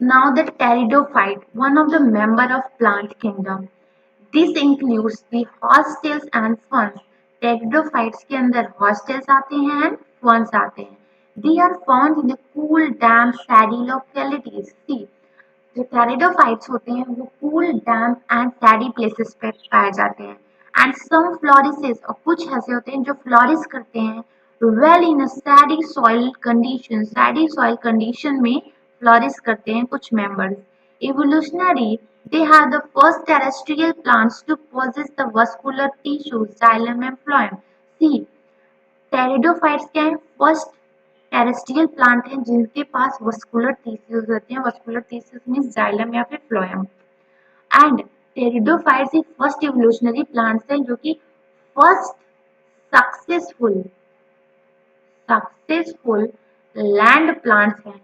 Now the pteridophyte, one of the member of plant kingdom. This includes the hostels and ferns. Pteridophytes के अंदर hostels आते हैं and ferns आते हैं. They are found in the cool, damp, sandy localities. See, जो pteridophytes होते हैं वो cool, damp and sandy places पे पाए जाते हैं. And some flourishes और कुछ ऐसे होते हैं जो flourish करते हैं well in a sandy soil condition. Sandy soil condition में flourish करते हैं कुछ members. Evolutionary, they are the first terrestrial plants to possess the vascular tissue, xylem and phloem. See, pteridophytes क्या है? फर्स्ट टेरेस्ट्रियल प्लांट है जिनके पास vascular tissues होते हैं. वस्कुलर टिश्यूज में जाइलम या फिर फ्लोएम. एंड टेरिडोफाइट्स ही फर्स्ट इवोल्यूशनरी प्लांट्स हैं जो कि first successful successful land plants हैं.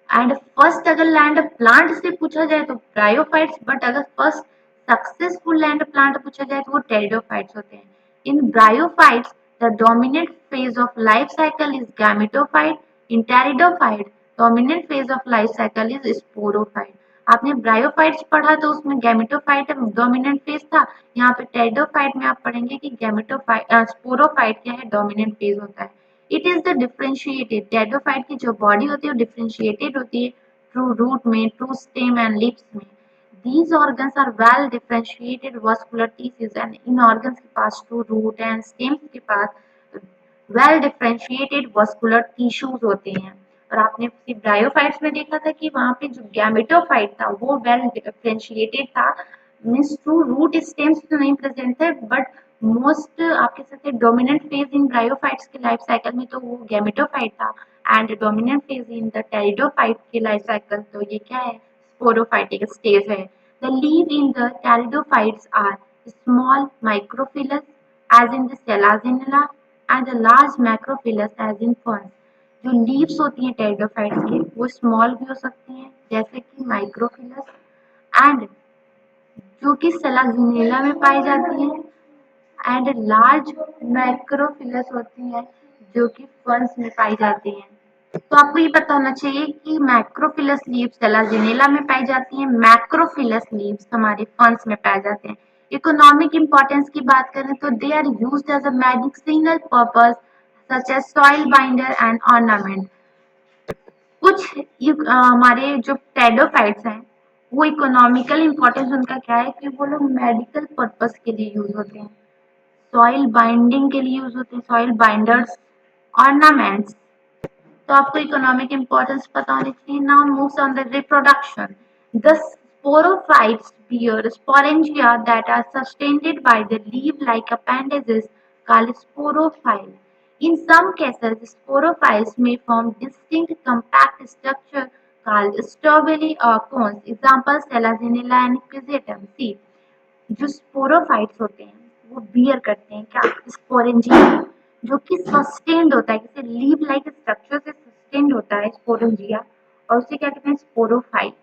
एंड फर्स्ट अगर लैंड प्लांट से पूछा जाए तो ब्रायोफाइट्स, बट अगर फर्स्ट सक्सेसफुल लैंड प्लांट पूछा जाए तो वो टेरिडोफाइट्स होते हैं. In bryophytes the dominant phase of life cycle is gametophyte. In pteridophyte dominant phase of life cycle is sporophyte. आपने ब्रायोफाइट्स पढ़ा तो उसमें गैमेटोफाइट डोमिनेंट फेज था. यहाँ पे टेरिडोफाइट में आप पढ़ेंगे कि गैमेटोफाइट स्पोरोफाइट क्या है, डोमिनेंट फेज होता है. It is the differentiated. Pteridophyte की जो बॉडी होती है वो डिफरेंशिएटेड होती है थ्रू रूट में, थ्रू स्टेम एंड लिप्स में. These organs are well differentiated vascular tissues and इन organs के पास थ्रू रूट एंड स्टेम के पास well differentiated vascular tissues होते हैं. और आपने ब्रायोफाइट्स में देखा था कि वहां पे जो गैमेटोफाइट था वो well differentiated था, मीन्स थ्रू रूट स्टेम्स तो नहीं प्रेजेंट थे, बट मोस्ट आप कह सकते हैं डोमिनेंट फेज इन ब्रायोफाइट्स के लाइफ साइकिल में तो वो गैमेटोफाइट था. And dominant phase in the pteridophyte के लाइफ साइकिल तो ये क्या है, स्पोरोफाइटिक स्टेज है. The leave in the pteridophytes are small microphyllous as in the Selaginella and the large macrophyllous as in ferns. जो लीव्स होती हैं टेरिडोफाइट्स की वो स्मॉल भी हो सकती हैं जैसे कि माइक्रोफिलस, एंड जो कि सेलाजिनेला में पाई जाती है, एंड लार्ज मैक्रोफिलस होती है जो कि फर्न्स में पाई जाती है. तो आपको ये पता होना चाहिए कि मैक्रोफिलस लीव्स सेलाजिनेला में पाई जाती हैं, मैक्रोफिलस लीव्स हमारे फर्न्स में पाए जाते हैं. इकोनॉमिक इंपॉर्टेंस की बात करें तो they are used as a medicinal purpose such as soil binder and ornament. कुछ हमारे जो टेरिडोफाइट्स हैं वो इकोनॉमिकल इंपॉर्टेंस उनका क्या है कि वो लोग मेडिकल पर्पस के लिए यूज होते हैं, सॉइल बाइंडिंग के लिए यूज होते हैं, सॉइल बाइंडर्स, ऑर्नामेंट्स. तो आपको इकोनॉमिक इंपॉर्टेंस पता होनी चाहिए. Now moves on the reproduction. The sporophytes bear sporangia that are sustained by the leaf-like appendages called sporophyll. In some cases, sporophytes may form distinct compact structure called stabili or cones. Example: Selaginella and Physetum. See, जो sporophytes होते हैं वो beer करते हैं क्या, sporangia, जो कि sustained होता है, जैसे लीव लाइक स्ट्रक्चर से सस्टेन्ड होता है स्पोरेंजिया, और उसे क्या कहते हैं, स्पोरोफाइट.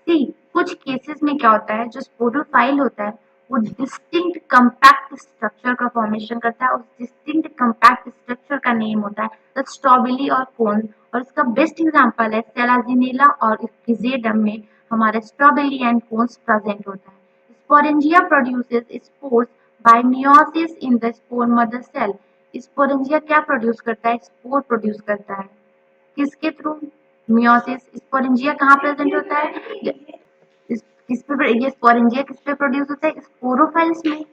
सी, कुछ केसेस में क्या होता है, जो स्पोरोफाइल होता है वो डिस्टिंक्ट कंपैक्ट स्ट्रक्चर का फॉर्मेशन करता है. उस डिस्टिंक्ट कंपैक्ट स्ट्रक्चर का नेम होता है द स्ट्रॉबेली और कोन. और इसका बेस्ट एग्जांपल है सेलाजिनेला और फिजेडम में हमारे स्ट्रॉबेली एंड कोन्स प्रेजेंट होता है. Sporangia produces spores by meiosis in the spore mother cell. Sporangia क्या प्रोड्यूस करता है, स्पोर प्रोड्यूस करता है. किसके थ्रू, मियोसिस. स्पोरेंजिया कहाँ प्रेजेंट होता है, किस पे, ये स्पोरेंजिया किस पे प्रोड्यूस होता है, स्पोरोफाइल्स में.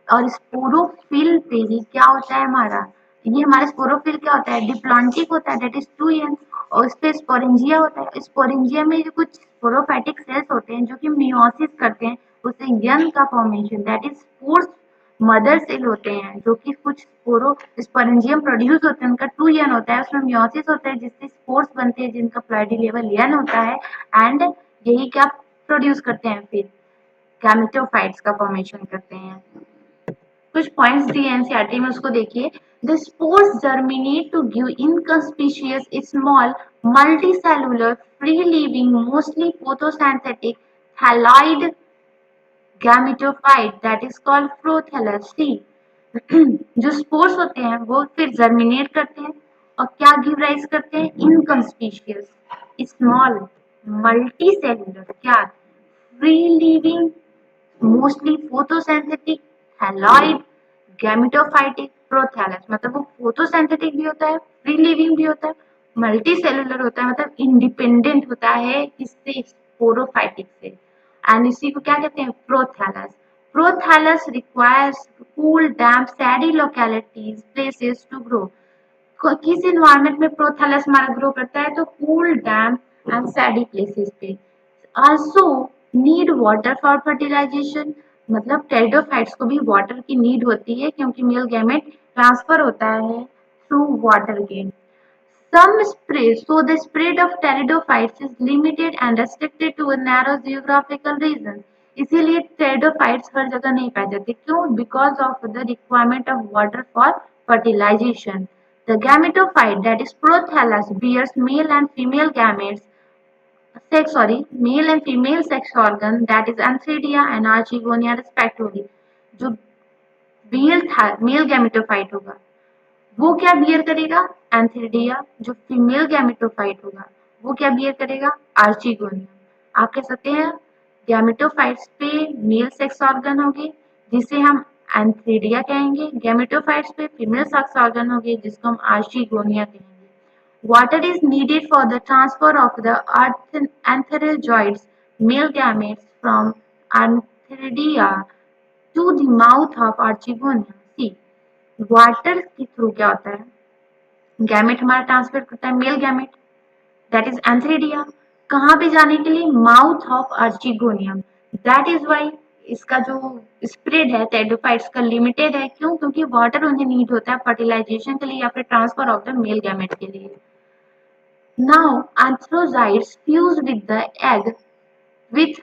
और स्पोरोफिल पे ही क्या होता है हमारा, ये हमारा स्पोरोफिल क्या होता है, डिप्लॉन्टिक होता है, दैट इज 2n. और उस पे स्पोरेंजिया होता है. स्पोरेंजिया में जो कुछ स्पोरोफाइटिक सेल्स होते हैं जो कि मियोसिस करते हैं, उससे यन का formation, that is spores mother cell होते हैं, जो कि कुछ स्पोरेंजियम प्रोड्यूस होते हैं, उनका 2n होता है, उसमें मियोसिस होता है जिससे स्पोर्स बनते हैं जिनका प्लॉइडी लेवल n होता है. एंड यही क्या प्रोड्यूस करते हैं, फिर गैमेटोफाइट्स का फॉर्मेशन करते हैं. कुछ पॉइंट्स दिए एनसीईआरटी में, उसको देखिए. The spores germinate to give inconspicuous small multicellular free living mostly photosynthetic thalloid gametophyte that is called prothallus. जो स्पोर्स होते हैं वो फिर जर्मिनेट करते हैं और क्या गिव राइज करते हैं, इनकंस्पिशियस. स्मॉल मल्टी सेलुलर क्या free living mostly photosynthetic thalloid gametophytic prothallus मतलब वो फोटोसिंथेटिक भी होता है फ्री लिविंग भी होता है मल्टी सेलुलर होता है मतलब इंडिपेंडेंट होता है किससे स्पोरोफाइटिक से एंड इसी को क्या कहते हैं prothallus prothallus requires cool damp shady localities places to grow किस इन्वायरमेंट में प्रोथैलस हमारा ग्रो करता है तो cool damp and shady places पे also need water for fertilization मतलब टेरिडोफाइट्स को भी वाटर की नीड होती है क्योंकि मेल गैमेट ट्रांसफर होता है through water gain some spray so the spread of pteridophytes is limited and restricted to a narrow geographical region इसीलिए pteridophytes हर जगह नहीं पाए जाते क्यों because of the requirement of water for fertilization the gametophyte that is prothallus bears male and female gametes male and female sex organ that is antheridia and archegonia respectively जो male gametophyte होगा वो क्या beer करेगा antheridia जो female gametophyte होगा वो क्या beer करेगा आर्चिगोनियम आप कह सकते हैं गैमेटोफाइट्स पे मेल सेक्स ऑर्गन होंगे जिसे हम एंथेरिडिया कहेंगे गैमेटोफाइट्स पे फीमेल सेक्स ऑर्गन होंगे जिसको हम आर्चिगोनिया कहेंगे water is needed for the transfer of the antherozoids male gametes from antheridia to the mouth of archegonia see water के थ्रू क्या होता है गैमेट हमारा ट्रांसफर करता है male gamete that is antheridia कहाँ पे जाने के लिए mouth of archegonium that is why इसका जो स्प्रेड है टेरिडोफाइट्स का लिमिटेड है क्यों क्योंकि वाटर उन्हें नीड होता है फर्टिलाइजेशन के लिए या फिर transfer of the male gamete के लिए now antherozoids fuse with the egg with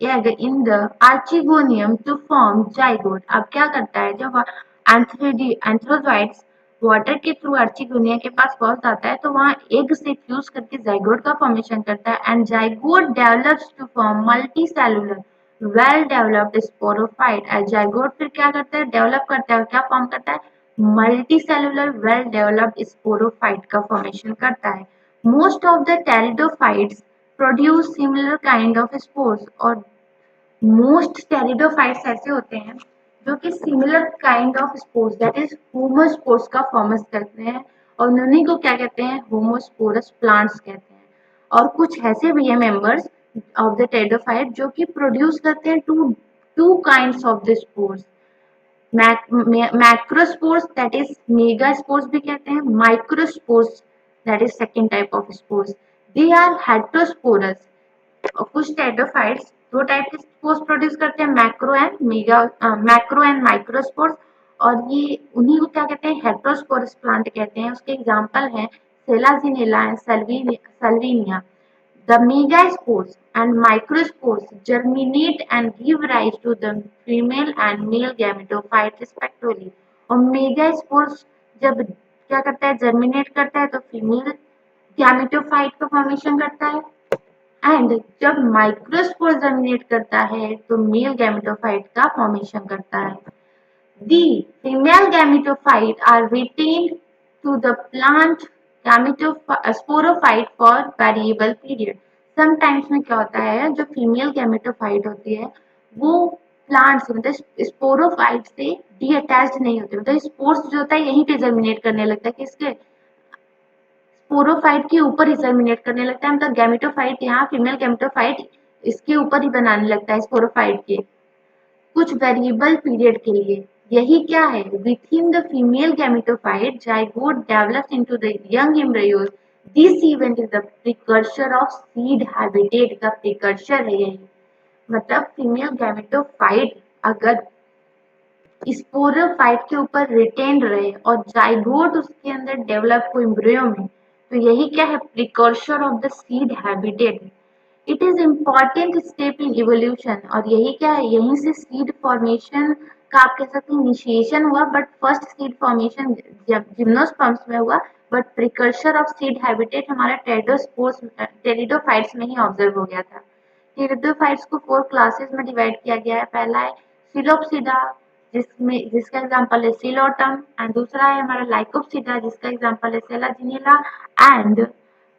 egg in the archegonium to form zygote अब क्या करता है जब एंथ्रोजोइट्स वाटर के थ्रू आर्चिगोनिया के पास पहुंच जाता है तो वहां एग से फ्यूज करके जाइगोट का फॉर्मेशन करता है and zygote develops to form multi cellular well developed sporophyte and zygote फिर क्या करता है डेवलप करता है क्या फॉर्म करता है multi cellular well developed sporophyte का फॉर्मेशन करता है most of the pteridophytes produce similar kind of spores और मोस्ट टेरिडोफाइट्स ऐसे होते हैं जो कि similar kind of spores that is homospores का फॉर्मस करते हैं और उन्हीं को क्या कहते हैं होमोस्पोरस प्लांट्स कहते हैं और कुछ ऐसे भी है मेंबर्स ऑफ द टेरिडोफाइट जो कि प्रोड्यूस करते हैं two kinds of the spores macrospores that is megaspores भी कहते हैं microspores that is second type of spores they are heterosporous और कुछ टेरिडोफाइट्स दो टाइप के स्पोर्स प्रोड्यूस करते हैं मैक्रो एंड माइक्रोस्पोर्स और ये उन्हीं को क्या कहते हैं हेटेरोस्पोरस प्लांट कहते हैं उसके एग्जांपल हैं Selaginella and Salvinia the megaspores and microspores germinate and give rise to the female and male gametophyte respectively और मेगास्पोर्स जब क्या करता है जर्मिनेट करता है तो फीमेल गैमेटोफाइट का फॉर्मेशन करता है एंड जब माइक्रोस्पोर जर्मिनेट करता है तो मेल गैमेटोफाइट का फॉर्मेशन करता है the female gametophyte are retained to the plant sporophyte for variable period sometimes में क्या होता है जो फीमेल गैमेटोफाइट होती है वो प्लांट्स मतलब स्पोरोफाइट से डी अटैच्ड नहीं होते मतलब स्पोर्स जो होता है यहीं पे जर्मिनेट करने लगता है किसके स्पोरोफाइट के ऊपर ही जर्मिनेट करने लगता है मतलब गैमेटोफाइट यहाँ फीमेल गैमेटोफाइट इसके ऊपर ही बनाने लगता है स्पोरोफाइट के कुछ वेरिएबल पीरियड के लिए यही क्या है with in the female gametophyte zygote develops into the young embryos this event is the precursor of seed habitat का प्रिकर्सर है यही मतलब फीमेल गैमेटोफाइट अगर स्पोरोफाइट के ऊपर रिटेन रहे और जाइगोट उसके अंदर डेवलप हो एम्ब्रियो में तो यही क्या है precursor of the seed habitat it is important step in evolution और यही क्या है यहीं से सीड फॉर्मेशन का आप कह सकते हैं इनिशिएशन हुआ but first seed formation gymnosperms में हुआ but precursor of seed habitat हमारा टेरिडोफाइट्स में ही ऑब्जर्व हो गया था टेरिडोफाइट्स को 4 क्लासेस में डिवाइड किया गया है पहला है सिलोप्सिडा जिसका एग्जांपल है सिलोटम एंड दूसरा है हमारा लाइकोप्सिडा जिसका एग्जांपल है Selaginella and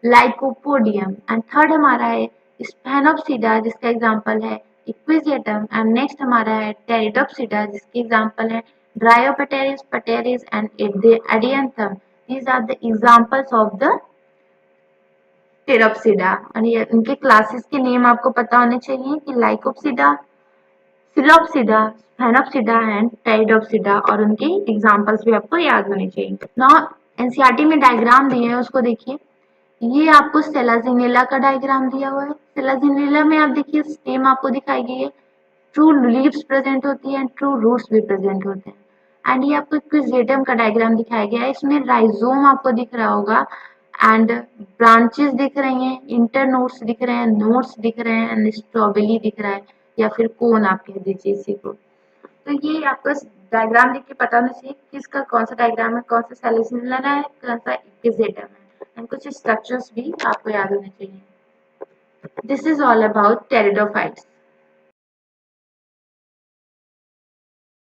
lycopodium. And third हमारा है स्पेनोप्सिडा जिसका एग्जांपल है इक्विजियटम। एंड नेक्स्ट हमारा है टेरिडोप्सिडा जिसके एग्जांपल है Dryopteris, Pteris and Adiantum. These are the examples of the Pteropsida. और ये इनके क्लासेस के नेम आपको पता होने चाहिए कि लाइकोप्सिडा, फिलोप्सिडा, स्पेनोप्सिडा एंड टेरिडोप्सिडा, और उनके एग्जांपल्स भी आपको याद होने चाहिए। नाउ एनसीईआरटी में डायग्राम दिए हैं उसको देखिए। ये आपको सेलाजिनेला का डायग्राम दिया हुआ है। सेलाजिनेला में आप देखिए स्टेम आपको दिखाई गई है, ट्रू लीव्स प्रेजेंट होती है एंड ट्रू रूट्स भी प्रेजेंट होते हैं। एंड ये आपको इक्विजियटम का डायग्राम दिखाया गया है। इसमें राइजोम आपको दिख रहा होगा एंड ब्रांचेस दिख रही हैं, इंटरनोड्स दिख रहे हैं, नोड्स दिख रहे हैं एंड स्ट्रॉबेरी दिख रहा है या फिर कोन आप कह दीजिए इसी को। तो ये आपको डायग्राम देख के पता होना चाहिए किसका कौन सा डायग्राम है, कौन सा सेलेसिनेला है, कौन सा इक्विजियटम है, एंड कुछ स्ट्रक्चर्स भी आपको याद होने चाहिए। This is all about pteridophytes.